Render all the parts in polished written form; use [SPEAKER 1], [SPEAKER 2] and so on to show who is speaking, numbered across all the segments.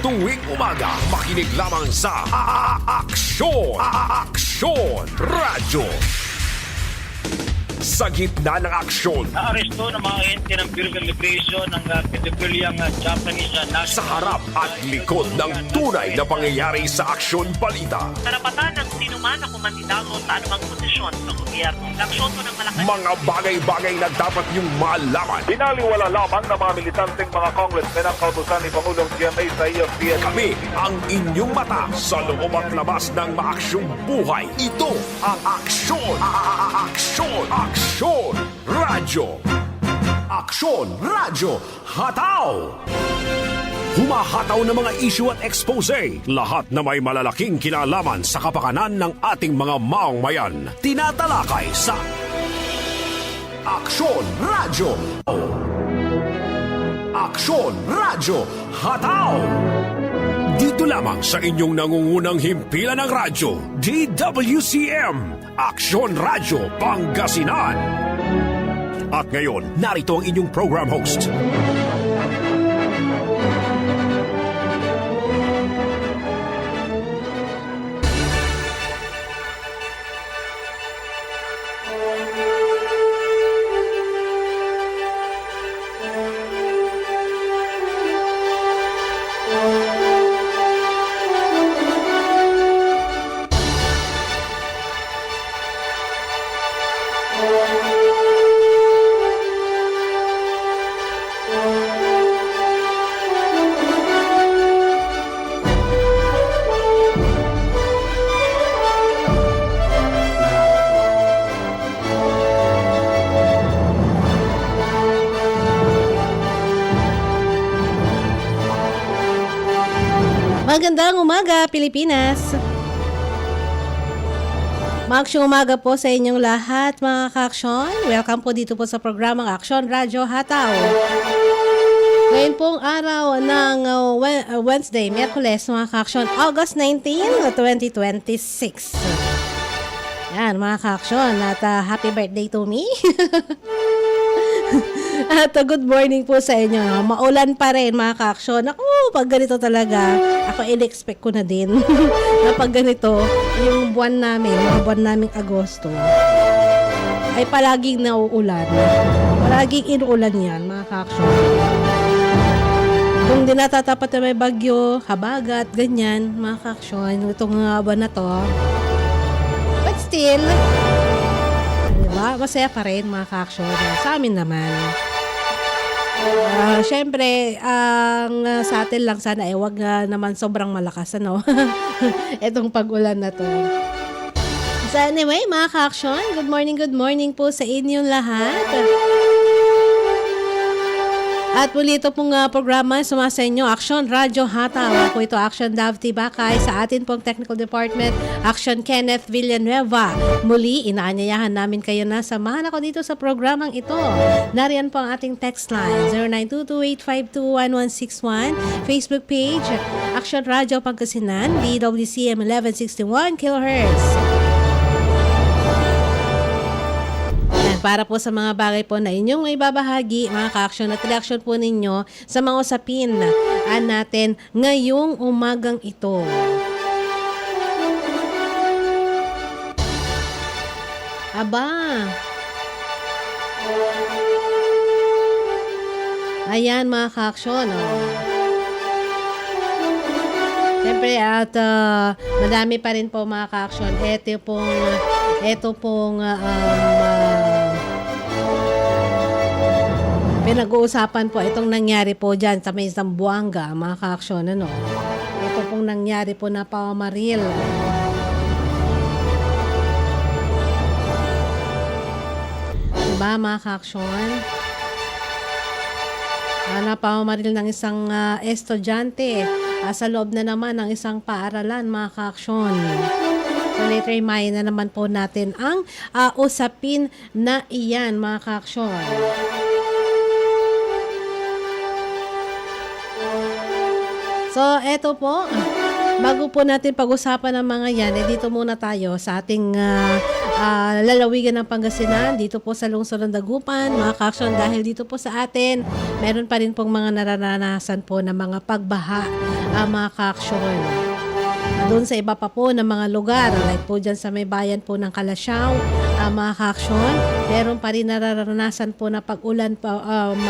[SPEAKER 1] tuwing umaga, makinig lamang sa Aksyon! Aksyon! Radyo! Sa gitna ng aksyon,
[SPEAKER 2] Naaresto ng mga ente ng Bureau of Immigration ng pedophiliang Japanese national.
[SPEAKER 1] sa harap at likod ng tunay na pangyayari sa aksyon balita.
[SPEAKER 3] Karapatan ng sinuman na kumandidato sa anumang posisyon sa gobyerno. Laksyon ko ng Malacanang.
[SPEAKER 1] Mga bagay-bagay na dapat niyong malaman.
[SPEAKER 4] Binaliwala lamang ng mga militanteng mga congressmen ang kautusan ni Pangulong GMA sa EFPN.
[SPEAKER 1] Kami ang inyong mata sa loob at labas ng maaksyong buhay. Ito ang Aksyon! Aksyon! Aksyon! Radyo! Aksyon! Radyo! Hataw! Humahataw ng mga issue at expose. Lahat na may malalaking kinalaman sa kapakanan ng ating mga maongmayan. Tinatalakay sa Aksyon! Radyo! Aksyon! Radyo! Hataw! Dito lamang sa inyong nangungunang himpilan ng radyo, DWCM, Aksyon Radyo Pangasinan. At ngayon, narito ang inyong program host.
[SPEAKER 5] Magandang umaga, Pilipinas! Maaksyong umaga po sa inyong lahat, mga ka-aksyon. Welcome po dito po sa programang Aksyon Radyo Hataw. Ngayon pong araw ng Wednesday, Miyerkules, mga ka-aksyon, August 19, 2026. Yan, mga ka-aksyon, at happy birthday to me. At good morning po sa inyo. Maulan pa rin, mga ka-aksyon. Ako, pag ganito talaga, ako in-expect ko na din na pag ganito, yung buwan namin, mga buwan naming Agosto, ay palaging nauulan. Palaging inuulan yan, mga ka-aksyon. Kung di natatapat na may bagyo, habagat, ganyan, mga ka-aksyon, itong buwan na to. But still, diba? Masaya pa rin, mga ka-aksyon. Sa amin naman. Siyempre, ang sa atin lang sana wag naman sobrang malakas, ano? Itong pag-ulan na to. So anyway, mga ka-aksyon, good morning po sa inyong lahat. At muli ito pong programa sumasa inyo, Aksyon Radyo Hataw. Ako ito, Action Dav Tibakay. Sa atin pong Technical Department, Action Kenneth Villanueva. Muli, inaanyayahan namin kayo na samahan ako dito sa programang ito. Nariyan po ang ating text line, 0922-852-1161. Facebook page, Action Radyo Pangasinan, DWCM 1161 kHz. Para po sa mga bagay po na inyong may babahagi, mga ka-aksyon at reaksyon po ninyo sa mga usapin natin ngayong umagang ito. Aba! Ayan, mga ka-aksyon. Siyempre at madami pa rin po, mga ka-aksyon. Ito pong pinag-uusapan po itong nangyari po dyan sa may Zamboanga, mga ka-aksyon, ano? Ito pong nangyari po na pamamaril. Diba, mga ka-aksyon? Napamamaril ng isang estudyante sa loob na naman ng isang paaralan, mga ka-aksyon. So later, may na naman po natin ang usapin na iyan, mga ka-aksyon. So, eto po. bago po natin pag-usapan ng mga yan, dito muna tayo sa ating lalawigan ng Pangasinan, dito po sa lungsod ng Dagupan, mga ka-aksyon, dahil dito po sa atin, meron pa rin pong mga nararanasan po ng mga pagbaha, mga ka-aksyon. Doon sa iba pa po ng mga lugar, like po dyan sa may bayan po ng Kalasyaw, mga ka-aksyon, meron pa rin nararanasan po na pag-ulan,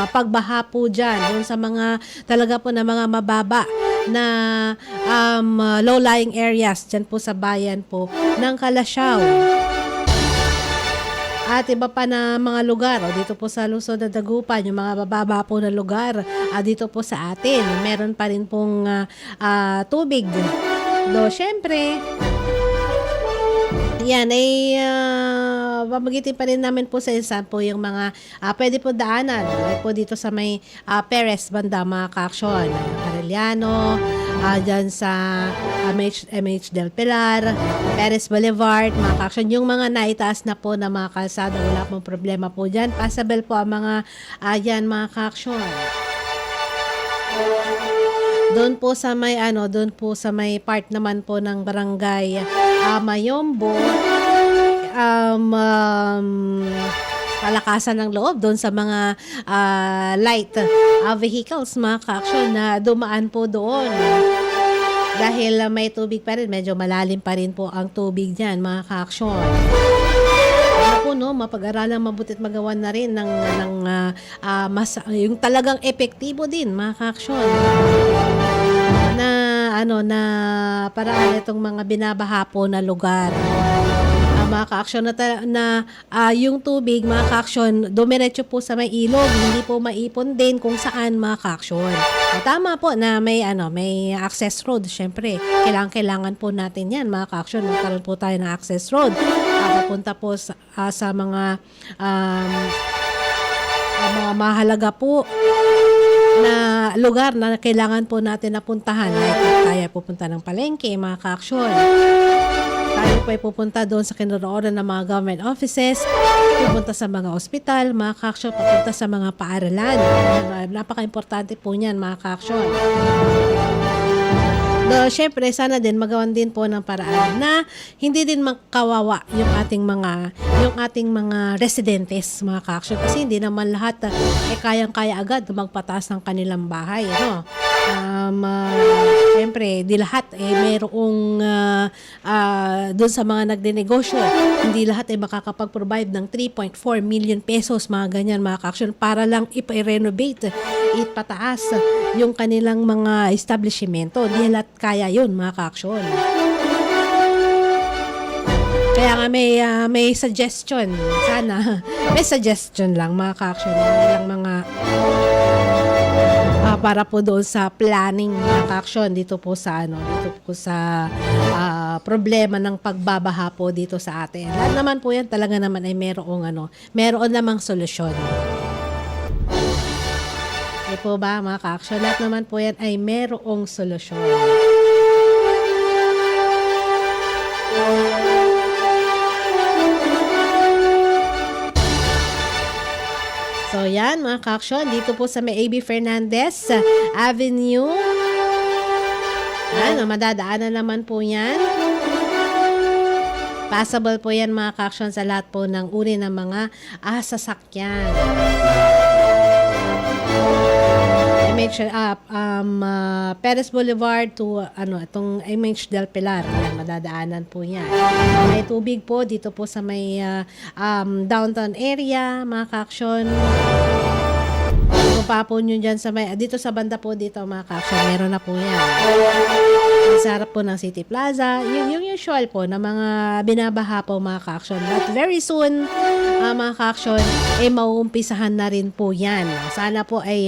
[SPEAKER 5] pagbaha po dyan, doon sa mga talaga po na mga mababa na low-lying areas dyan po sa bayan po ng Kalasyaw. At iba pa na mga lugar, dito po sa lungsod ng Dagupan, yung mga bababa po na lugar, dito po sa atin, meron pa rin pong tubig. Syempre, yan ay babagitin pa rin namin po sa insan po yung mga pwede po daanan. Like po dito sa may Perez banda, mga ka-aksyon. Arellano, dyan sa MH Del Pilar, Perez Boulevard, mga ka-aksyon. Yung mga naitaas na po na mga kalsada, wala pong problema po dyan. Passable po ang mga yan, mga ka-aksyon. Doon po sa may part naman po ng barangay Mayombo, palakasan ng loob doon sa mga light vehicles, mga ka-aksyon, na dumaan po doon. Dahil may tubig pa rin, medyo malalim pa rin po ang tubig diyan, mga ka-aksyon. Mapag-aralang mabutit magawan na rin ng yung talagang epektibo din, mga ka-aksyon, na paraan itong mga binabaha po na lugar. Mga ka-aksyon yung tubig, mga ka-aksyon, dumiretso po sa may ilog, hindi po maipon din kung saan, mga ka-aksyon. Tama po na may access road, syempre. Kailangan po natin yan, mga ka-aksyon. Magkaroon po tayo ng access road. Papunta po sa mga mahalaga po na lugar na kailangan po natin napuntahan. Like tayo pupunta ng palengke, mga ka-aksyon. Tayo po ay pupunta doon sa kinaroonan ng mga government offices, pupunta sa mga ospital, mga ka-aksyon, pupunta sa mga paaralan. Napaka-importante po niyan, mga ka-aksyon. Syempre, sana din magawan din po ng paraan na hindi din makawawa yung ating mga residentes, mga ka-aksyon, kasi hindi naman lahat kayang-kaya agad magpataas ng kanilang bahay, no? Syempre, di lahat mayroong doon sa mga nagdenegosyo, hindi lahat ay makakapag-provide ng 3.4 million pesos, mga ganyan, mga ka-aksyon, para lang i-renovate, ipataas yung kanilang mga establishmento. Di lahat kaya yun, mga ka-aksyon. Kaya nga may suggestion, sana may suggestion lang, mga ka-aksyon, lang mga para po doon sa planning, mga ka-aksyon, dito po sa problema ng pagbabaha po dito sa atin. Lahat naman po yan talaga naman ay meron namang solusyon. Di po ba, mga ka-aksyon? Lahat naman po yan ay merong solusyon. So yan, mga ka-aksyon, dito po sa may A.B. Fernandez Avenue. Madadaanan naman po yan. Passable po yan, mga ka-aksyon, sa lahat po ng uri ng mga sasakyan. Perez Boulevard to itong MH Del Pilar, yan, madadaanan po yan. May tubig po dito po sa may downtown area, mga ka-aksyon. Kung pa po nyo dyan dito sa banda po dito, mga ka-aksyon, meron na po yan. Sa harap po ng City Plaza, yung usual po na mga binabaha po, mga ka-aksyon. But very soon, mga ka-aksyon, mauumpisahan na rin po yan. Sana po ay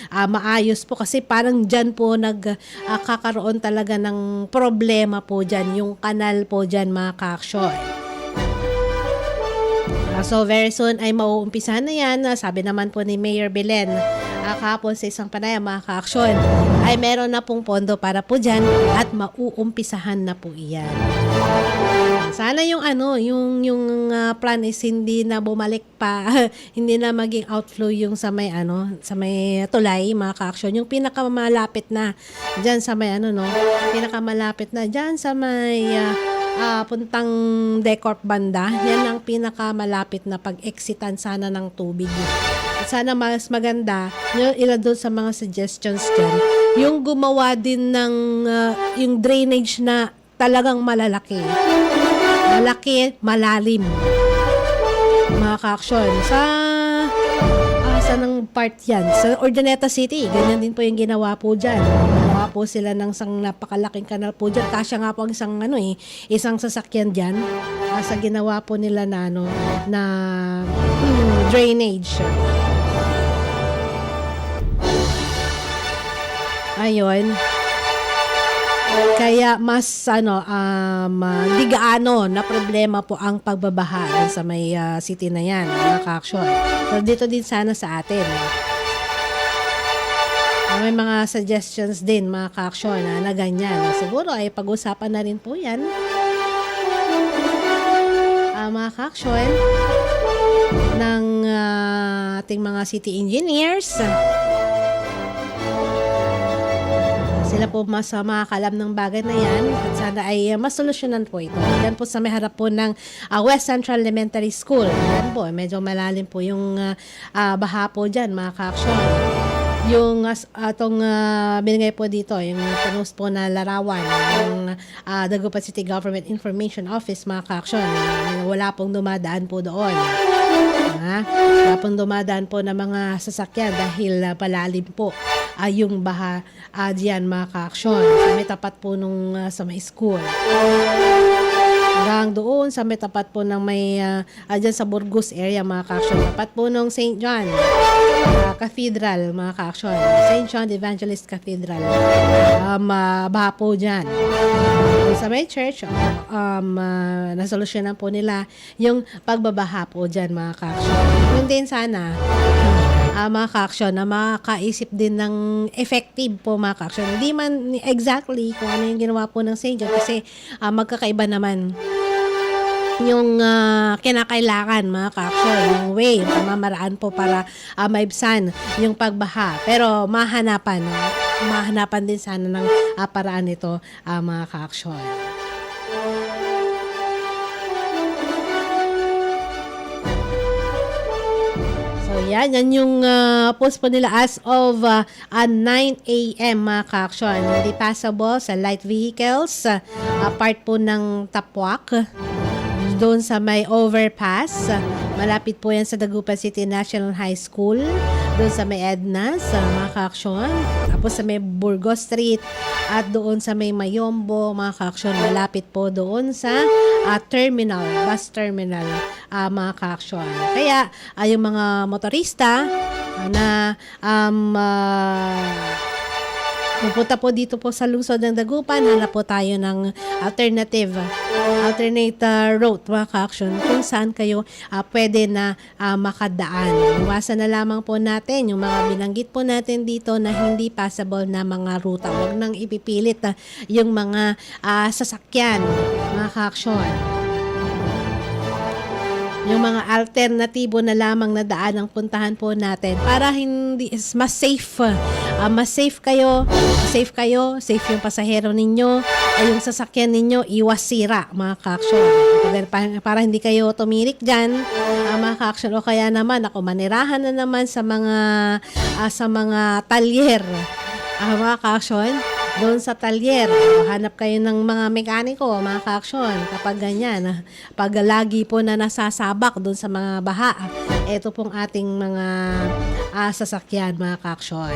[SPEAKER 5] maayos po, kasi parang dyan po nagkakaroon talaga ng problema po dyan, yung kanal po dyan, mga ka-aksyon. So very soon ay mauumpisahan na yan. Sabi naman po ni Mayor Belen kahapon sa isang panayam mga ka-aksyon, ay meron na pong pondo para po dyan at mauumpisahan na po iyan. Sana yung plan is hindi na bumalik pa, hindi na maging outflow yung sa may sa may tulay mga ka-aksyon. Yung pinakamalapit na diyan sa may pinakamalapit na diyan sa may puntang Decorp banda, yan ang pinakamalapit na pag-exitan sana ng tubig. At sana mas maganda, ilan doon sa mga suggestions dyan, yung gumawa din ng yung drainage na talagang malalaki, malalim, mga ka-aksyon. Sa ng part yan, sa Urdaneta City, ganyan din po yung ginawa po dyan. Ginawa po sila ng isang napakalaking kanal po dyan. Kasya nga po ang isang sasakyan dyan. Sa ginawa po nila na drainage. Ayun. Kaya mas di gaano na problema po ang pagbabaha sa may city na yan, mga ka-aksyon. So dito din sana sa atin. May mga suggestions din mga ka-aksyon na ganyan. Siguro ay pag-usapan na rin po yan. Mga ka-aksyon ng ating mga city engineers. Sila po mas makakalam ng bagay na yan at sana ay masolusyonan po ito. Yan po sa may harap po ng West Central Elementary School. Yan po, medyo malalim po yung baha po dyan, mga ka-aksyon. Yung binigay po dito, yung pinost po na larawan ng Dagupan City Government Information Office, mga ka-aksyon. Wala pong dumadaan po doon. Wala pong dumadaan po ng mga sasakyan dahil palalim po yung baha diyan, mga ka-aksyon. May tapat po sa may school. Hanggang doon sa may tapat po ng may dyan sa Burgos area, mga ka-aksyon. Tapat po ng St. John Cathedral, mga ka-aksyon. St. John Evangelist Cathedral. Baha po dyan. Sa may church, nasolusyonan po nila yung pagbabaha po dyan, mga ka-aksyon. Yun din sana, mga ka-aksyon, na makakaisip din ng effective po, mga ka-aksyon. Hindi man exactly kung ano yung ginawa po ng St. John kasi magkakaiba naman yung kinakailangan, mga ka-aksyon, yung way, yung pamamaraan po para maibsan yung pagbaha. Pero mahanapan din sana ng paraan nito, mga ka-aksyon. Yan yung post po nila as of 9 a.m. mga ka-aksyon. Hindi passable sa light vehicles, part po ng Tapwak, doon sa may overpass. Malapit po yan sa Dagupan City National High School, doon sa may Ednas, mga ka-aksyon. Tapos sa may Burgos Street at doon sa may Mayombo, mga ka-aksyon. Malapit po doon sa bus terminal, mga ka-aksyon. Kaya yung mga motorista na pupunta po dito po sa lungsod ng Dagupan, hanap po tayo ng alternate route, mga ka-aksyon, kung saan kayo pwede na makadaan. Iwasan na lamang po natin yung mga binanggit po natin dito na hindi passable na mga ruta. Huwag nang ipipilit yung mga sasakyan, mga ka-aksyon. Yung mga alternatibo na lamang na daan ang puntahan po natin para hindi mas safe. Mas safe kayo, safe yung pasahero ninyo, ay yung sasakyan ninyo, iwas sira, mga ka-aksyon. Para hindi kayo tumirik dyan, mga ka-aksyon, o kaya naman manirahan na naman sa mga talyer, mga ka-aksyon. Doon sa talyer, hanap kayo ng mga mekaniko, mga ka-aksyon. Kapag ganyan, pag lagi po na nasasabak doon sa mga baha, ito pong ating mga sasakyan, mga ka-aksyon.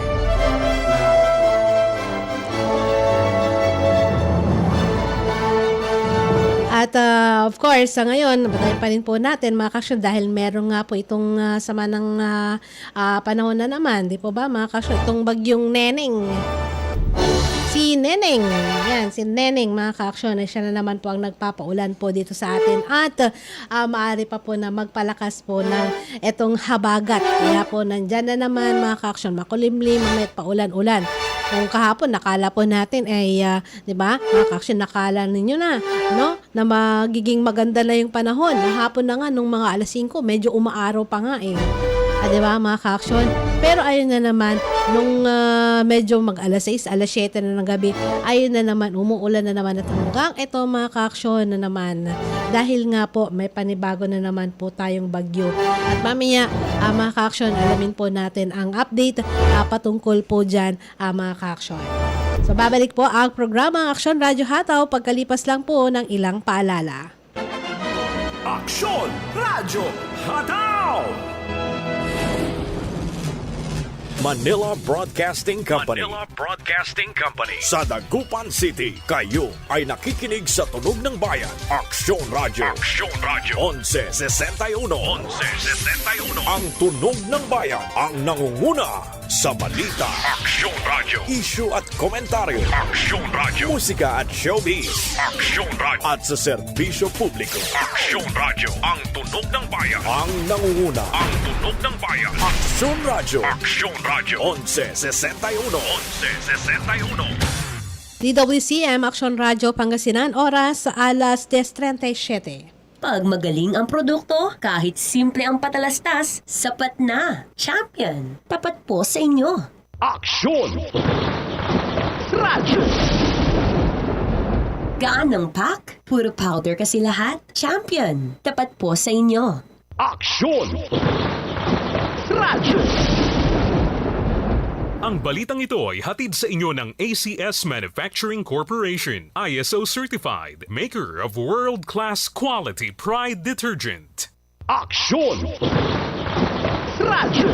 [SPEAKER 5] At of course, ngayon, batayin pa rin po natin, mga ka-aksyon, dahil meron nga po itong sama ng panahon na naman, di po ba, mga ka-aksyon, itong bagyong Neneng. si Neneng. Yan, si Neneng mga ka-aksyon. Siya na naman po ang nagpapaulan po dito sa atin. At maaari pa po na magpalakas po ng etong habagat. Kaya po nandyan na naman mga ka-aksyon. Makulimlim, mamaya paulan-ulan. Kung kahapon nakala po natin ay 'di ba? Mga ka-aksyon, nakala ninyo na, no? Na magiging maganda na yung panahon. Hapon na nga nung mga alas 5, medyo umaaraw pa nga eh. 'Di ba, mga ka-aksyon? Pero ayun na naman nung medyo mag alas 6, alas 7 na ng gabi, ayun na naman, umuulan na naman at hanggang ito mga ka-aksyon na naman. Dahil nga po may panibago na naman po tayong bagyo. At mamaya, mga ka-aksyon, alamin po natin ang update patungkol po dyan, mga ka-aksyon. So babalik po ang programa Aksyon Radyo Hataw pagkalipas lang po ng ilang paalala.
[SPEAKER 1] Aksyon Radyo Hataw! Manila Broadcasting Company. Sa Dagupan City, kayo ay nakikinig sa Tunog ng Bayan. Aksyon Radyo. 1161. Ang Tunog ng Bayan ang nangunguna sa balita. Aksyon Radyo. Issue at komentaryo. Aksyon Radyo. Musika at showbiz. Aksyon Radyo. At sa serbisyo publiko. Aksyon Radyo. Ang Tunog ng Bayan ang nangunguna. Ang Tunog ng Bayan. Aksyon Radyo. Aksyon Radyo. 1161.
[SPEAKER 5] DWCM Aksyon Radyo Pangasinan, oras alas 10:37.
[SPEAKER 6] Pag magaling ang produkto, kahit simple ang patalastas, sapat na. Champion, tapat po sa inyo.
[SPEAKER 1] Aksyon Radyo.
[SPEAKER 6] Gaan ang pack? Puro powder kasi lahat. Champion, tapat po sa inyo.
[SPEAKER 1] Aksyon Radyo.
[SPEAKER 7] Ang balitang ito ay hatid sa inyo ng ACS Manufacturing Corporation, ISO certified, maker of world-class quality Pride detergent.
[SPEAKER 1] Aksyon Radyo.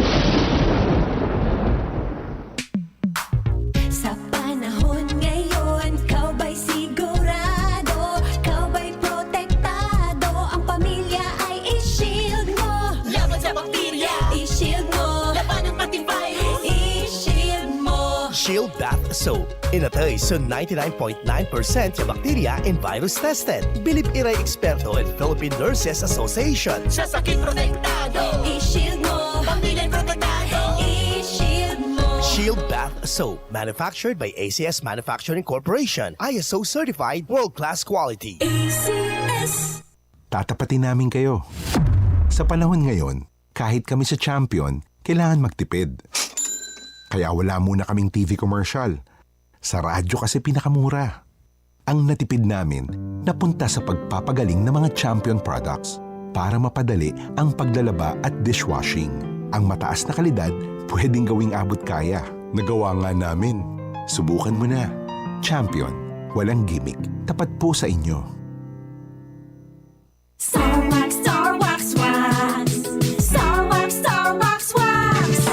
[SPEAKER 8] Sa panahon ngayon, kau ba'y sigurado? Kau ba'y protektado? Ang pamilya ay i-shield mo. Laban sa bakterya, i-shield mo. Laban ng pati virus, i-shield mo.
[SPEAKER 9] Shield Bath Soap. Inatay sa 99.9% yung bacteria and virus tested. Bilib iray eksperto and Philippine Nurses Association.
[SPEAKER 8] Sa sakit protektado, i-shield mo. Pamilya protektado, i-shield mo.
[SPEAKER 9] Shield Bath Soap. Manufactured by ACS Manufacturing Corporation. ISO certified world-class quality.
[SPEAKER 8] ACS.
[SPEAKER 10] Tatapatin namin kayo. Sa panahon ngayon, kahit kami sa Champion, kailangan magtipid. Kaya wala muna kaming TV commercial. Sa radyo kasi pinakamura. Ang natipid namin napunta sa pagpapagaling ng mga Champion products para mapadali ang paglalaba at dishwashing. Ang mataas na kalidad pwedeng gawing abot kaya. Nagawa nga namin. Subukan mo na. Champion. Walang gimmick. Tapat po sa inyo.
[SPEAKER 8] Star Wax, Star Wax, Wax. Star Wax, Star Wax, Wax.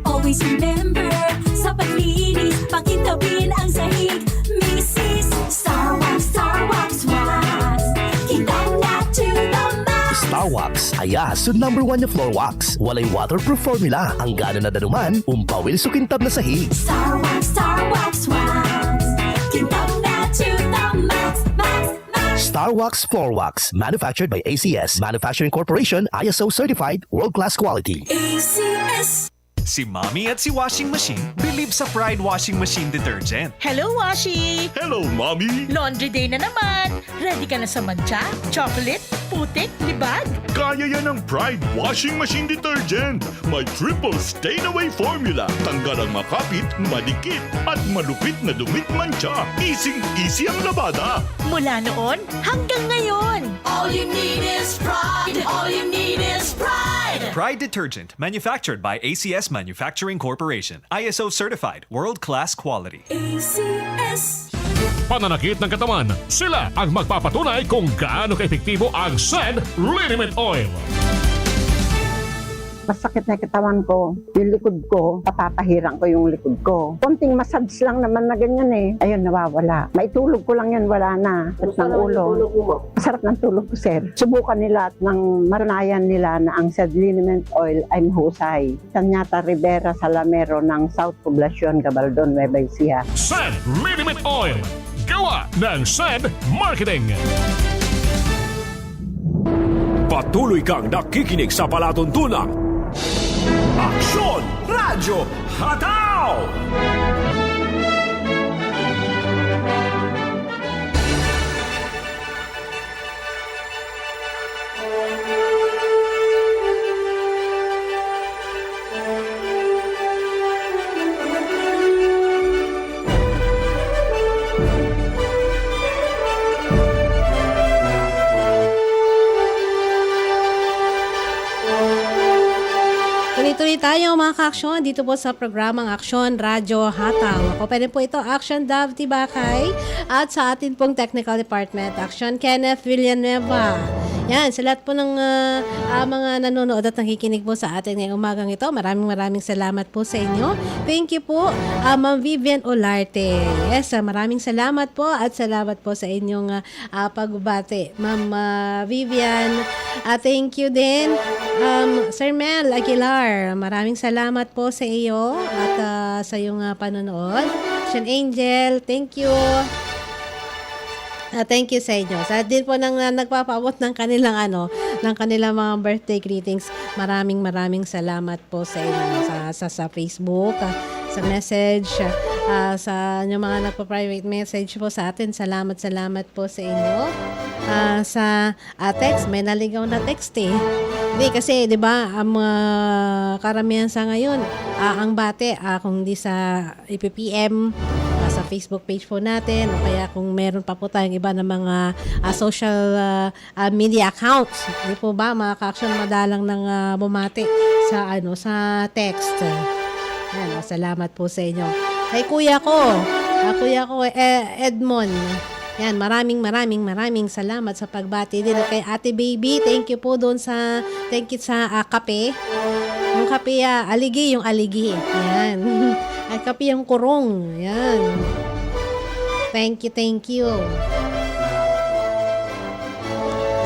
[SPEAKER 8] Always remember, sa paglinis, pakintabin ang sahig. Mrs. Star Wax, Star Wax, Wax. Kitang na to the max.
[SPEAKER 9] Star Wax. Aya, so #1 na floor wax. Walay waterproof formula. Ang gana na danuman, umpawil so kintab na sahig.
[SPEAKER 8] Star Wax, Star Wax, Wax. Kitang na to the max, max, max.
[SPEAKER 9] Star Wax Floor Wax. Manufactured by ACS Manufacturing Corporation. ISO certified world-class quality.
[SPEAKER 8] ACS.
[SPEAKER 11] Si Mommy at si Washing Machine believe sa Pride Washing Machine Detergent.
[SPEAKER 12] Hello, Washi!
[SPEAKER 1] Hello, Mommy!
[SPEAKER 12] Laundry day na naman! Ready ka na sa mancha, chocolate, putik, libag?
[SPEAKER 1] Kaya yan ang Pride Washing Machine Detergent. May triple stain-away formula. Tanggal ang makapit, madikit, at malupit na dumit mancha. Easy ang labada.
[SPEAKER 12] Mula noon hanggang ngayon!
[SPEAKER 8] All you need is pride. All you need is pride.
[SPEAKER 11] Pride Detergent, manufactured by ACS Manufacturing Corporation. ISO certified, world-class quality.
[SPEAKER 8] ACS.
[SPEAKER 13] Pananakit ng katawan, sila ang magpapatunay kung gaano kaepektibo ang SED Liniment Oil.
[SPEAKER 14] masakit na katawan ko, yung likod ko, papapahiran ko yung likod ko. Konting massage lang naman na ganyan eh. Ayun, nawawala. Maitulog ko lang yan, wala na. At ng ulo. Masarap ng tulog ko, sir. Subukan nila at nang maranayan nila na ang said liniment oil ay mahusay. Tanyata Rivera Salamero ng South Poblacion, Gabaldon, Nueva Ecija.
[SPEAKER 13] San Liniment Oil. Gawa ng San Marketing.
[SPEAKER 1] Patuloy kang nakikinig sa palatuntunang Aksyon Radyo Hataw!
[SPEAKER 5] Tuloy-tuloy tayo mga ka-aksyon dito po sa programang Aksyon Radyo Hataw. Ako pwede po ito, Aksyon Dav Tibakay, at sa atin pong Technical Department, Aksyon Kenneth Villanueva. Yan, sa lahat po ng mga nanonood at nakikinig po sa atin ngayong umagang ito, maraming salamat po sa inyo. Thank you po, Ma'am Vivian Olarte. Yes, maraming salamat po at salamat po sa inyong pagbabati. Ma'am Vivian, thank you din. Sir Mel Aguilar, maraming salamat po sa iyo at sa iyong panonood. Sean Angel, thank you. Thank you sa inyo. Sa din po nang nagpapaabot ng kanilang ng kanilang mga birthday greetings. Maraming salamat po sa inyo sa Facebook, sa message, sa inyong mga nagpa-private message po sa atin. Salamat po sa inyo. Sa text, may naligaw na text eh. Hindi kasi 'di ba, karamihan sa ngayon ang bate kung di sa IPPM, sa Facebook page po natin, o kaya kung meron pa po tayong iba na mga social media accounts, hindi po ba mga ka-aksyon madalang ng bumati sa sa text. Yan, salamat po sa inyo. Kay kuya ko Edmond. Yan, maraming salamat sa pagbati din. At kay Ate Baby, thank you sa kape. Yung kape, aligi. Yan. At kape yung kurong. Yan. Thank you.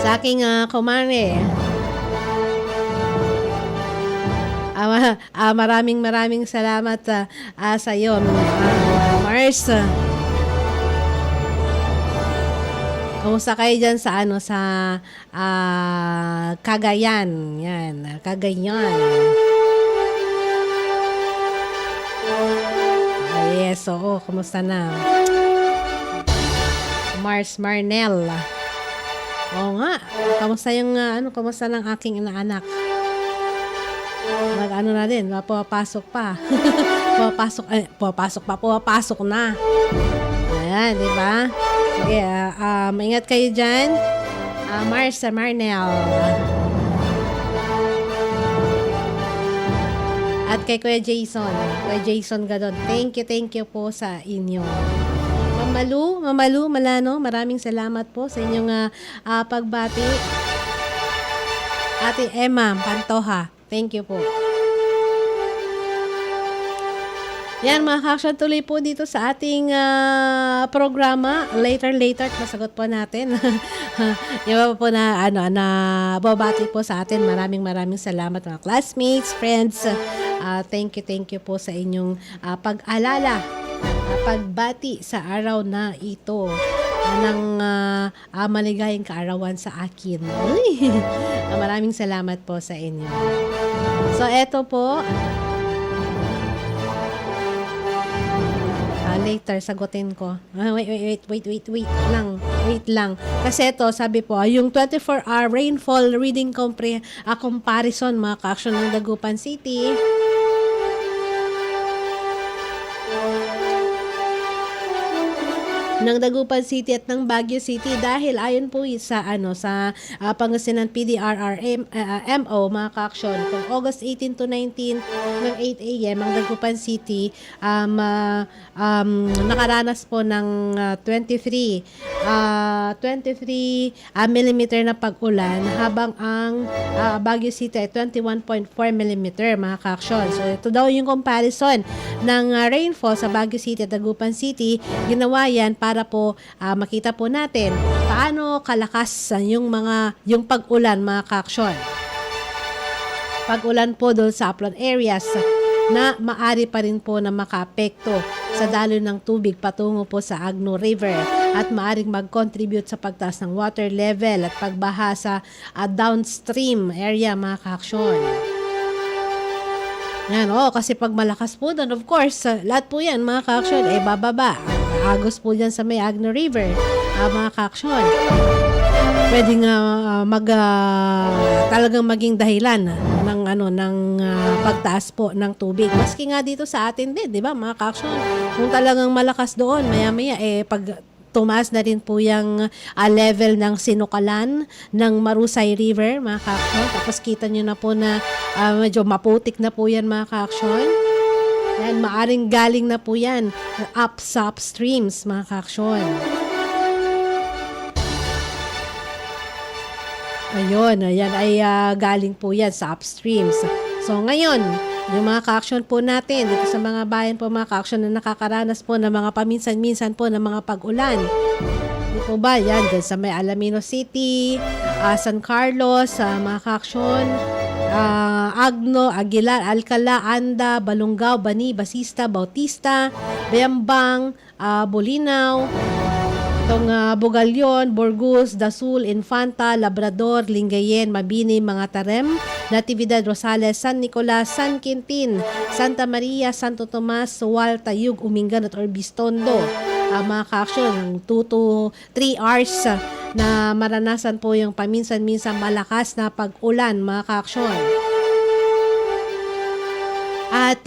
[SPEAKER 5] Sa aking kumare. Maraming salamat sa iyo, Mars. Kumusta kayo dyan sa Cagayan? Yan, Cagayan. Yes, oo, kumusta na? Mars Marnel. Oo nga, kamusta yung kamusta ng aking inaanak? Na din, pumapasok pa. Pumapasok na. Ayan, di ba? Sige, ingat kayo dyan. Mars Marnel. At kay Kuya Jason Gadon, thank you po sa inyo. Mamalu Malano, maraming salamat po sa inyong pagbati. Ate Emma Pantoja, thank you po. Yan mga ka-aksyon, tuloy po dito sa ating programa. Later, masagot po natin. Yung po na babati po sa atin. Maraming salamat mga classmates, friends. Thank you po sa inyong pag-alala, pagbati sa araw na ito ng maligayang kaarawan sa akin. Maraming salamat po sa inyo. So, eto po. Later, sagutin ko. Wait lang. Kasi ito, sabi po, yung 24-hour rainfall reading comparison, mga ka-aksyon ng Dagupan City. ng Dagupan City at ng Baguio City dahil ayon po sa Pangasinan PDRRM MO mga ka-aksyon kung August 18 to 19 ng 8 AM ang Dagupan City nakaranas po ng 23 millimeter na pag-ulan habang ang Baguio City ay 21.4 millimeter mga ka-aksyon. So ito daw yung comparison ng rainfall sa Baguio City at Dagupan City. Ginawa yan para po makita po natin paano kalakas yung pag-ulan mga ka-aksyon. Pag-ulan po doon sa upland areas na maari pa rin po na makaapekto sa daloy ng tubig patungo po sa Agno River at maaring mag-contribute sa pagtaas ng water level at pagbaha sa downstream area mga ka-aksyon. Yan, kasi pag malakas po doon, of course, lahat po yan, mga ka-aksyon, bababa. Agos po dyan sa may Agno River, mga ka-aksyon. Pwede nga talagang maging dahilan ng pagtaas po ng tubig. Maski nga dito sa atin din, di ba, mga ka-aksyon? Kung talagang malakas doon, maya-maya, pag tumaas na rin po yung level ng sinukalan ng Marusay River, mga ka-aksyon. Tapos kita nyo na po na medyo maputik na po yan, mga ka-aksyon. Yan, maaring galing na po yan up sa upstreams, mga ka-aksyon. Ayun, yan ay galing po yan sa upstreams. So ngayon, yung mga ka-aksyon po natin dito sa mga bayan po mga ka-aksyon na nakakaranas po ng mga paminsan-minsan po ng mga pag-ulan. Di po ba? Yan, dyan sa may Alaminos City, San Carlos, mga ka-aksyon, Agno, Aguilar, Alcala, Anda, Balungaw, Bani, Basista, Bautista, Bayambang, Bolinao, itong Bugalyon, Burgos, Dasul, Infanta, Labrador, Lingayen, Mabini, mga Tarem, Natividad, Rosales, San Nicolas, San Quintin, Santa Maria, Santo Tomas, Suwal, Tayug, Umingan at Orbistondo. Mga ka-aksyon, ng 2 to 3 hours na maranasan po yung paminsan-minsan malakas na pag-ulan, mga ka-aksyon. At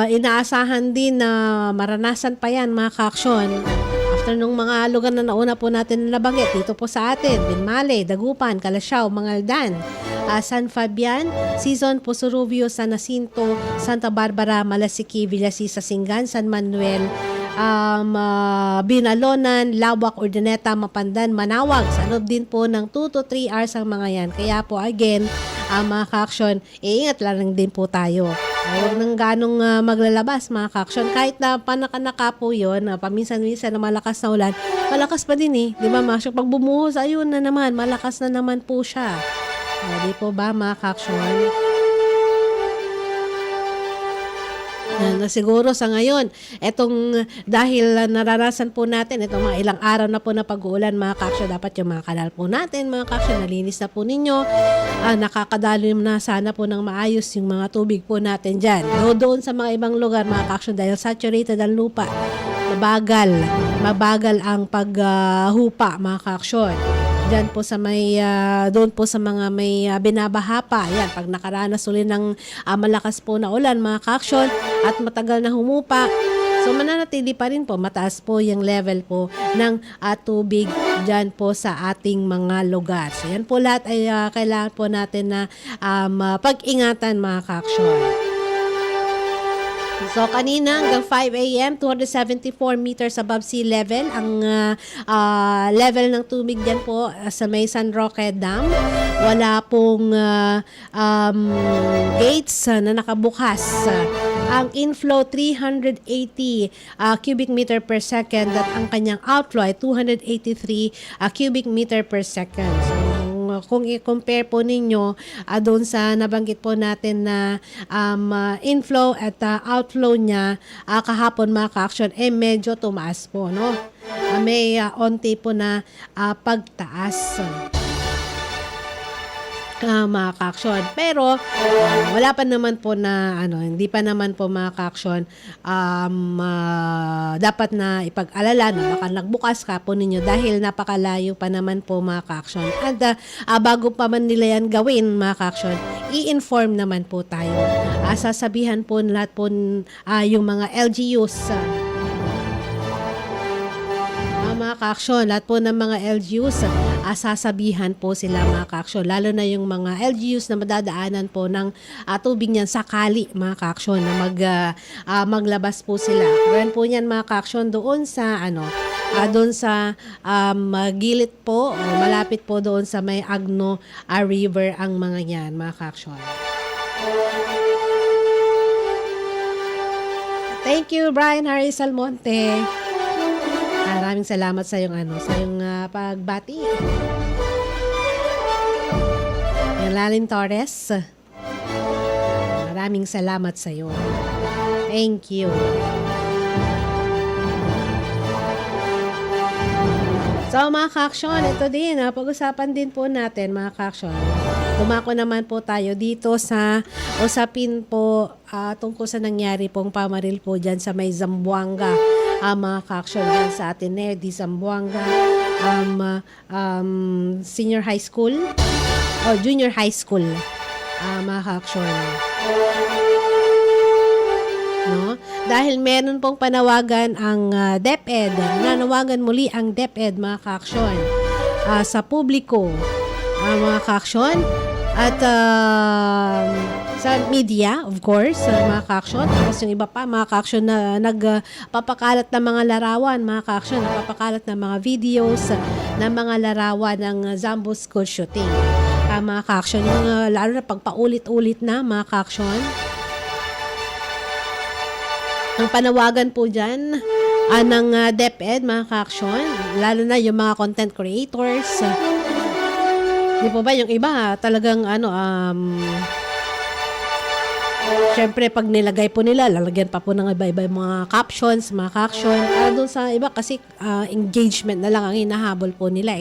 [SPEAKER 5] inaasahan din na maranasan pa yan, mga ka-aksyon, after nung mga lugar na nauna po natin nabanggit dito po sa atin, Binmale, Dagupan, Calasiao, Mangaldan, San Fabian, Sison, Pusurubio, San Jacinto, Santa Barbara, Malasiki, Villasisa, Singan, San Manuel, Binalonan, Lawak, Urdaneta, Mapandan, Manawag. Sa loob din po ng 2 to 3 hours ang mga yan. Kaya po again, mga ka-aksyon, iingat lang din po tayo. Huwag nang ganong maglalabas, mga ka-aksyon. Kahit na panaka-naka po yun, paminsan-minsan na malakas na ulan, malakas pa din eh. Di ba, mga pag bumuhos, ayun na naman, malakas na naman po siya. Di po ba, mga ka-aksyon? Na siguro sa ngayon, etong dahil naranasan po natin, itong mga ilang araw na po na pag-uulan, mga ka-aksyon, dapat yung mga kanal po natin, mga ka-aksyon, nalinis na po ninyo, nakakadaloy na sana po ng maayos yung mga tubig po natin dyan. Doon sa mga ibang lugar, mga ka-aksyon, dahil saturated ang lupa, mabagal ang paghupa, mga ka-aksyon. Diyan po sa may doon po sa mga may binabaha pa. Yan, pag nakaranas ulit ng malakas po na ulan, mga ka-aksyon, at matagal na humupa, so mananatili pa rin po, mataas po yung level po ng tubig diyan po sa ating mga lugar. So yan po lahat ay kailangan po natin na pag-ingatan, mga ka-aksyon. So kanina hanggang 5 AM, 274 meters above sea level ang level ng tubig diyan po sa may San Roque Dam. Wala pong gates na nakabukas. Ang inflow 380 cubic meter per second at ang kanyang outflow ay 283 cubic meter per second. So kung i-compare po ninyo doon sa nabanggit po natin na inflow at outflow niya kahapon, mga ka-aksyon, medyo tumaas po, no? May onti po na pagtaas, mga ka-aksyon. Pero wala pa naman po na hindi pa naman po, mga ka-aksyon, dapat na ipag-alala na baka nagbukas ka po ninyo dahil napakalayo pa naman po, mga ka-aksyon. At bago pa man nila yan gawin, mga ka-aksyon, i-inform naman po tayo. Sasabihan po lahat po yung mga LGUs mga kaaksyon, lahat po ng mga LGUs, sasabihan po sila mga kaaksyon. Lalo na yung mga LGUs na madadaanan po ng tubig niyan sakali mga kaaksyon na maglabas po sila. Meron po niyan mga kaaksyon doon sa doon sa gilid po, malapit po doon sa may Agno River ang mga yan mga kaaksyon. Thank you, Brian Harris Almonte. Maraming salamat sa iyong pagbati. Lalin Torres. Maraming salamat sa iyo. Thank you. So mga kaaksyon, ito din, pag-usapan din po natin mga kaaksyon. Dumako naman po tayo dito sa usapin po tungkol sa nangyari pong pamaril po dyan sa may Zamboanga. Mga kaaksyon dyan sa Ateneo di Zamboanga senior high school o junior high school. Mga kaaksyon. No? Dahil meron pong panawagan ang DepEd, nanawagan muli ang DepEd mga kaaksyon sa publiko mga kaaksyon at sa media of course mga kaaksyon, tapos yung iba pa mga kaaksyon na nagpapakalat ng mga larawan mga kaaksyon, nagpapakalat ng mga videos ng mga larawan ng Zambo school shooting mga kaaksyon, yung lalo na pagpaulit-ulit na mga kaaksyon. Ang panawagan po dyan ng DepEd, mga kaaksyon, lalo na yung mga content creators. Di po ba yung iba talagang syempre pag nilagay po nila, lalagyan pa po ng iba-iba mga captions, mga kaaksyon. Doon sa iba kasi engagement na lang ang hinahabol po nila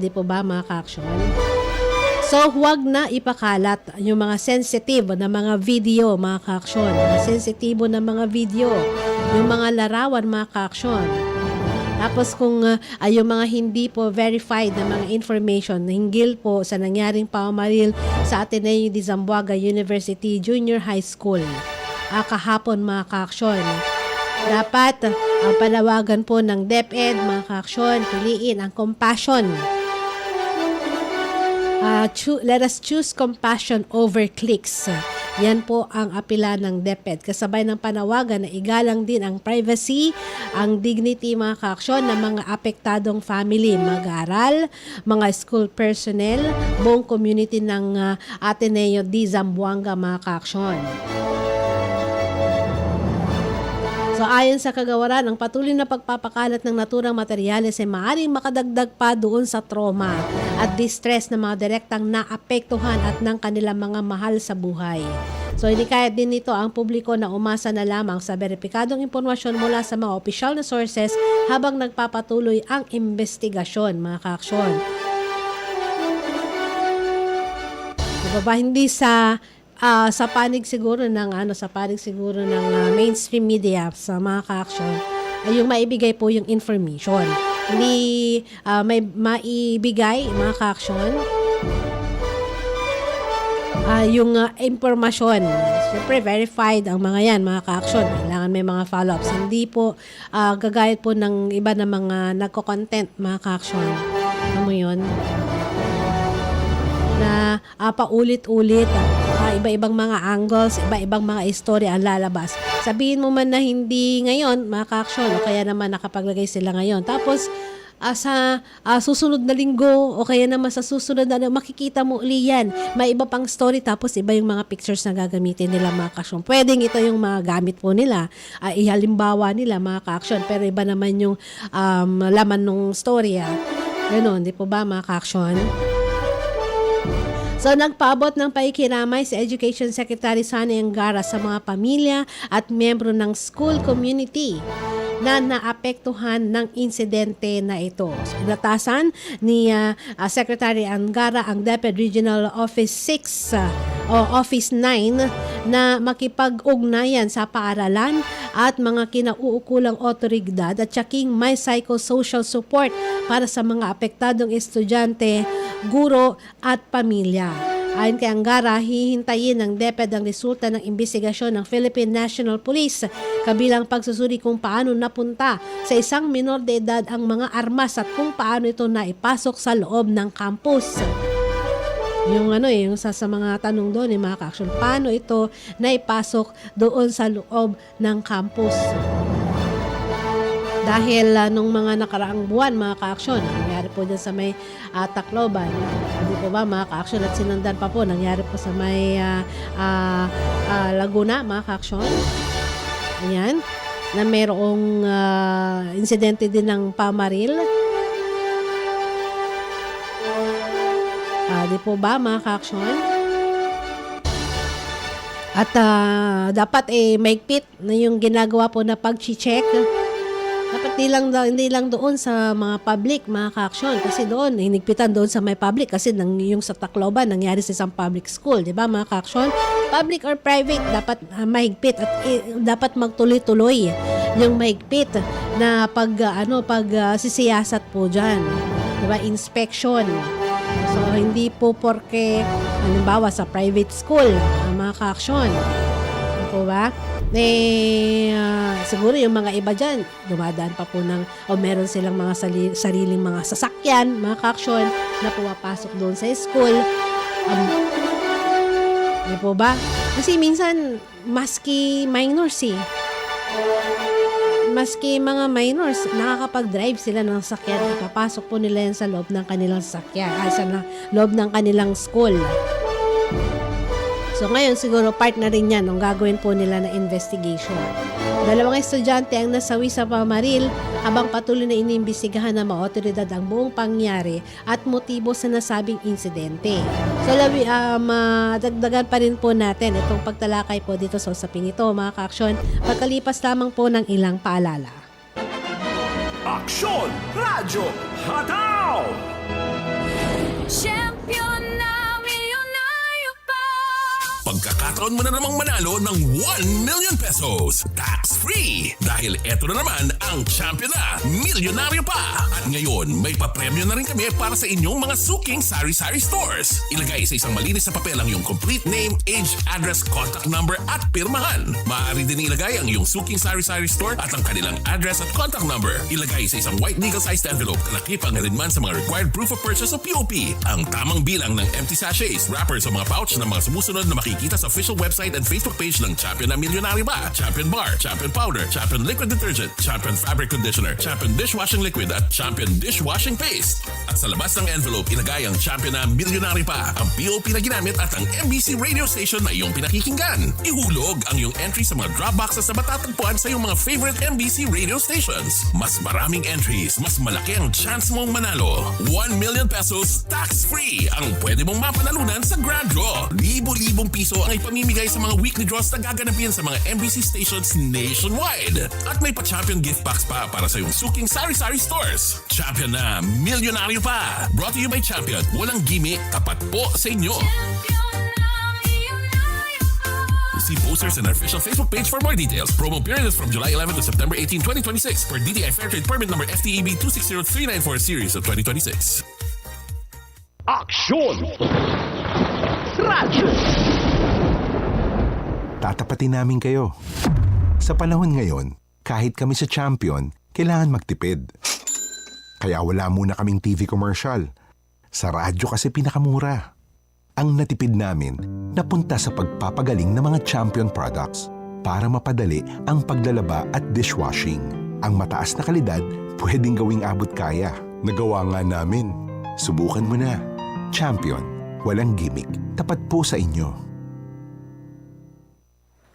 [SPEAKER 5] di po ba mga kaaksyon? So, huwag na ipakalat yung mga sensitive na mga video, mga kaaksyon. Sensitibo na mga video, yung mga larawan, mga kaaksyon. Tapos kung yung mga hindi po verified na mga information hinggil po sa nangyaring pamamaril sa Ateneo de Zamboanga University Junior High School kahapon, mga kaaksyon. Dapat ang panawagan po ng DepEd, mga kaaksyon, piliin ang compassion. Let us choose compassion over clicks. Yan po ang apela ng DepEd. Kasabay ng panawagan na igalang din ang privacy, ang dignity mga kaaksyon ng mga apektadong family, mag-aaral, mga school personnel, buong community ng Ateneo de Zamboanga mga kaaksyon. So ayon sa kagawaran, ang patuloy na pagpapakalat ng naturang materyales ay maaaring makadagdag pa doon sa trauma at distress ng mga direktang naapektuhan at ng kanilang mga mahal sa buhay. So inikayat din nito ang publiko na umasa na lamang sa beripikadong impormasyon mula sa mga opisyal na sources habang nagpapatuloy ang investigasyon, mga kaaksyon. Diba ba, hindi sa panig siguro ng mainstream media sa mga kaaksyon ay yung maibigay po yung information. Hindi may maibigay mga kaaksyon yung impormasyon. Siyempre verified ang mga yan mga kaaksyon. Kailangan may mga follow-ups. Hindi po gagayat po ng iba na mga nagko-content mga kaaksyon. Ano mo yun? Na paulit-ulit iba-ibang mga angles, iba-ibang mga istorya ang lalabas. Sabihin mo man na hindi ngayon, mga kaaksyon, o kaya naman nakapaglagay sila ngayon. Tapos, sa susunod na linggo, o kaya naman sa susunod na makikita mo uli yan. May iba pang story, tapos iba yung mga pictures na gagamitin nila, mga kaaksyon. Pwedeng ito yung mga gamit po nila, ihalimbawa nila, mga kaaksyon. Pero iba naman yung laman ng storya. Ganon, di po ba, mga kaaksyon? So, nagpaabot ng paikiramay si Education Secretary Sani Angara sa mga pamilya at miyembro ng school community na naapektuhan ng insidente na ito. So, inatasan ni Secretary Angara ang DepEd Regional Office 6 o Office 9 na makipag-ugnayan sa paaralan at mga kinauukulang otoridad at tsaking may psychosocial support para sa mga apektadong estudyante, guro at pamilya. Ayon kay Angara, hihintayin ng DepEd ang resulta ng imbestigasyon ng Philippine National Police kabilang pagsusuri kung paano napunta sa isang minor de edad ang mga armas at kung paano ito naipasok sa loob ng campus. Yung yung sa mga tanong doon, mga ka-aksyon, paano ito naipasok doon sa loob ng campus? Dahil nung mga nakaraang buwan, mga ka-aksyon, nangyari po dyan sa may Tacloban. Hindi po ba, mga ka-aksyon, at sinundan pa po, nangyari po sa may Laguna, mga ka-aksyon. Ayan, na mayroong insidente din ng pamaril. Di po ba, mga ka-aksyon? At dapat maigpit na yung ginagawa po na pag-check. Dapat hindi lang doon sa mga public, mga ka-aksyon. Kasi doon, hinigpitan doon sa may public. Kasi yung sa Tacloban, nangyari sa isang public school. Di ba, mga ka-aksyon? Public or private, dapat mahigpit at dapat magtuloy-tuloy yung mahigpit na sisiyasat po dyan. Di ba? Inspection. So, hindi po porke, halimbawa sa private school, mga ka-aksyon. Di po ba? Siguro yung mga iba dyan, dumadaan pa po meron silang mga sariling mga sasakyan, mga ka-aksyon, na pumapasok doon sa school. Di po ba? Kasi minsan, maski mga minors, nakakapag-drive sila ng sasakyan at papasok po nila yan sa loob ng kanilang sasakyan, sa loob ng kanilang school. So ngayon siguro part na rin yan nung gagawin po nila na investigation. 2 estudyante ang nasawi sa pamaril habang patuloy na iniimbestigahan ng mga otoridad ang buong pangyari at motibo sa nasabing insidente. So dagdagan pa rin po natin itong pagtalakay po dito sa usaping ito, mga ka-aksyon, pagkalipas lamang po ng ilang paalala.
[SPEAKER 1] Aksyon Radyo Hataw!
[SPEAKER 8] Champion na milyonaryo pa.
[SPEAKER 1] Pagkakataon mo na namang manalo ng 1 million pesos. Tax-free! Dahil eto na naman ang champion na milyonaryo pa. At ngayon, may papremyo na rin kami para sa inyong mga suking sari-sari stores. Ilagay sa isang malinis na papel ang iyong complete name, age, address, contact number at pirmahan. Maaari din ilagay ang iyong suking sari-sari store at ang kanilang address at contact number. Ilagay sa isang white legal-sized envelope na nakipag-alinman sa mga required proof of purchase o POP. Ang tamang bilang ng empty sachets, wrappers o mga pouch ng mga sumusunod na makikita sa official website and Facebook page ng Champion na Milyonaryo Ba, Champion Bar, Champion Powder, Champion Liquid Detergent, Champion Fabric Conditioner, Champion Dishwashing Liquid at Champion Dishwashing Paste. At sa labas ng envelope, ilagay ang Champion na Milyonaryo Pa, ang POP na ginamit at ang MBC radio station na iyong pinakikinggan. Ihulog ang iyong entry sa mga drop boxes na matatagpuan sa iyong mga favorite MBC radio stations. Mas maraming entries, mas malaki ang chance mong manalo. 1 million pesos tax-free ang pwede mong mapanalunan sa Grand Draw. Libo-libong piso ang ipamimigay sa mga weekly draws na gaganapin sa mga MBC stations nationwide. At may pa-champion gift box pa para sa iyong suking sari-sari stores. Champion na Milyonaryo Pa. Brought to you by Champion. Walang gimmick, tapat po sa inyo. See posters on our official Facebook page for more details. Promo period is from July 11 to September 18, 2026 per DTI Fairtrade Permit number FTEB 260394 series of 2026. Aksyon Radyo!
[SPEAKER 10] Tatapatin namin kayo. Sa panahon ngayon, kahit kami sa Champion, kailangan magtipid. Kaya wala muna kaming TV commercial. Sa radyo kasi pinakamura. Ang natipid namin napunta sa pagpapagaling ng mga Champion products para mapadali ang paglalaba at dishwashing. Ang mataas na kalidad pwedeng gawing abot kaya. Nagawa nga namin. Subukan mo na. Champion. Walang gimmick. Tapat po sa inyo.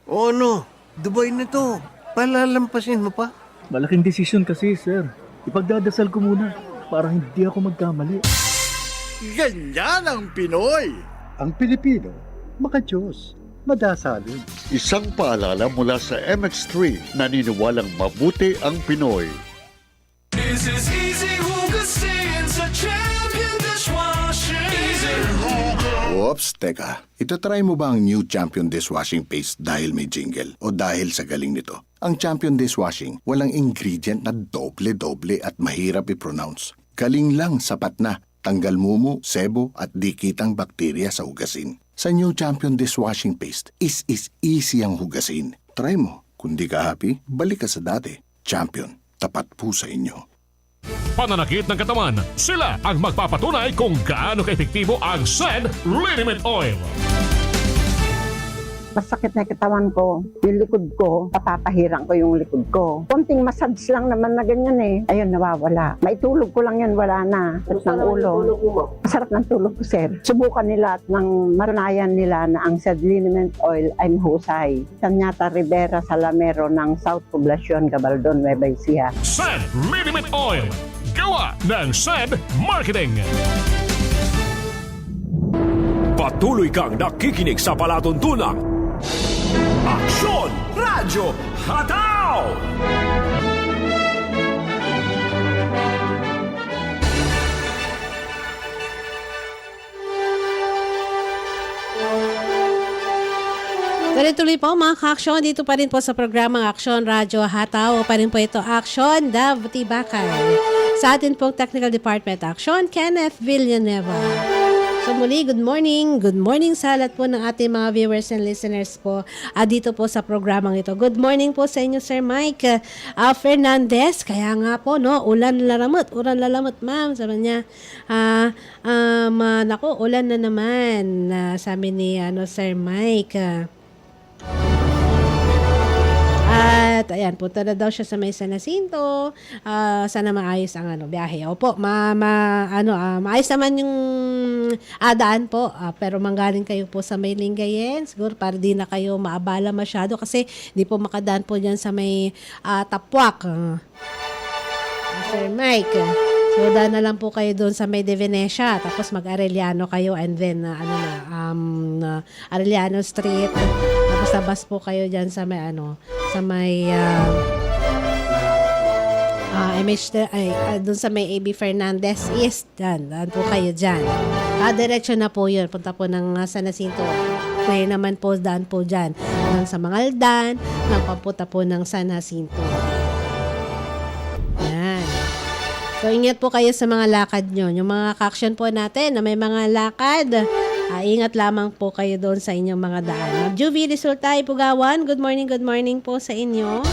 [SPEAKER 15] O ano? Dubai na to. Palalampasin mo pa?
[SPEAKER 16] Malaking desisyon kasi, sir. Ipagdadasal ko muna para hindi ako magkamali.
[SPEAKER 15] Ganyan ang Pinoy!
[SPEAKER 16] Ang Pilipino, maka-Diyos, madasalin.
[SPEAKER 17] Isang paalala mula sa MX3, naniniwalang mabuti ang Pinoy.
[SPEAKER 18] This is Easy Hugasin sa Champion Dishwashing. Easy Huga.
[SPEAKER 19] Oops, teka. Itatry mo ba ang new Champion Dishwashing Paste dahil may jingle o dahil sa galing nito? Ang Champion Dishwashing, walang ingredient na doble-doble at mahirap i-pronounce. Galing lang, sapat na. Tanggal mumu, sebo at di kitang bakterya sa hugasin. Sa New Champion Dishwashing Paste, is easy ang hugasin. Try mo. Kung di ka happy, balik ka sa dati. Champion, tapat po sa inyo.
[SPEAKER 13] Pananakit ng katawan, sila ang magpapatunay kung gaano kaepektibo ang SED Liniment Oil.
[SPEAKER 14] Masakit na katawan ko, yung likod ko, napapahirang ko yung likod ko. Konting massage lang naman na ganyan eh. Ayun, nawawala. Maitulog ko lang yan, wala na. At ng ulo. Masarap ng tulog ko, sir. Subukan nila at nang maranayan nila na ang SED Liniment Oil ay mahusay. Sanyata Rivera Salamero ng South Poblacion, Gabaldon, Nueva Ecija.
[SPEAKER 13] SED Liniment Oil. Gawa ng SED Marketing.
[SPEAKER 1] Patuloy kang nakikinig sa palatuntunang Aksyon Radyo Hataw!
[SPEAKER 5] Tuloy-tuloy po mga ka-aksyon, dito pa rin po sa programang Aksyon Radyo Hataw. Pa rin po ito, Aksyon Dav Tibakay. Sa atin pong Technical Department Aksyon, Kenneth Villanueva. So muli, good morning. Good morning sa lahat po ng ating mga viewers and listeners po dito po sa programang ito. Good morning po sa inyo, Sir Mike Fernandez. Kaya nga po, no, ulan lalamot, ma'am. Sabi niya, naku, ulan na naman. Sabi ni Sir Mike. At ayan, punta na daw siya sa may San Jacinto. Sana maayos ang biyahe. Opo, maayos naman yung daan po. Pero manggaling kayo po sa may Lingayen. Siguro para di na kayo maabala masyado kasi di po makadaan po dyan sa may Tapwak. Sir Mike. So, daan na lang po kayo doon sa may De Venecia. Tapos mag-Arellano kayo and then, Arellano Street. Tapos labas po kayo dyan sa may, sa may, doon sa may AB Fernandez East. Daan po kayo dyan. Diretso na po yun. Punta po ng San Jacinto. Clear naman po, daan po dyan. Doon sa Mangaldan, papunta po ng San Jacinto. So, ingat po kayo sa mga lakad nyo. Yung mga ka-action po natin na may mga lakad, ingat lamang po kayo doon sa inyong mga daan. Ma'am Juvie Resulta, Ipugawan, good morning po sa inyo.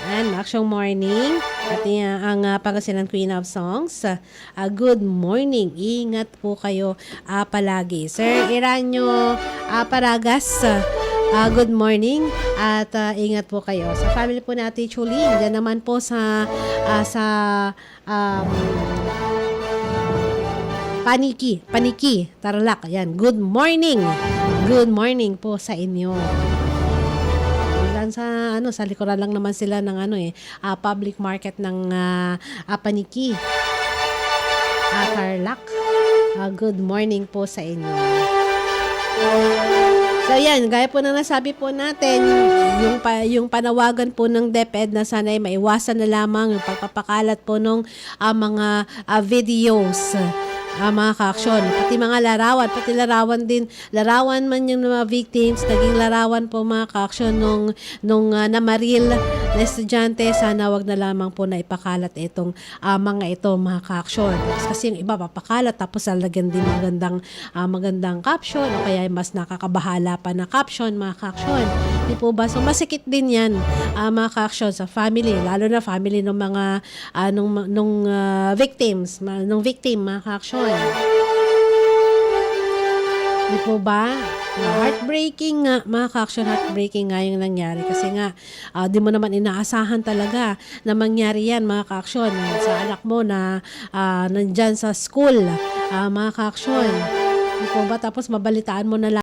[SPEAKER 5] And action morning. At ang Pangasinan Queen of Songs. Good morning. Ingat po kayo palagi. Sir Iranyo Paragas, good morning at ingat po kayo. Sa family po natin, Chulin, dyan naman po sa Paniki, Tarlac. Ayan, good morning. Good morning po sa inyo. Sa likuran lang naman sila ng public market ng Paniki. Tarlac. Good morning po sa inyo. So yan, gaya po na nasabi po natin, yung panawagan po ng DepEd na sana ay maiwasan na lamang yung pagpapakalat po ng mga videos. Mga ka-aksyon, pati mga larawan, larawan man yung mga victims, naging larawan po mga ka-aksyon nung namaril na estudyante, sana wag na lamang po na ipakalat itong mga ito mga ka-aksyon. Kasi yung iba papakalat tapos lalagyan din magandang caption o kaya mas nakakabahala pa na caption mga ka-aksyon. Di po ba? So masikit din yan mga ka-aksyon sa family, lalo na family ng mga victims, nung victim mga ka-aksyon. Di po ba? Heartbreaking nga, mga ka-aksyon, heartbreaking nga yung nangyari. Kasi nga, di mo naman inaasahan talaga na mangyari yan, mga ka-aksyon. Sa anak mo na nandyan sa school, mga ka-aksyon. Di po ba? Tapos mabalitaan mo na lang.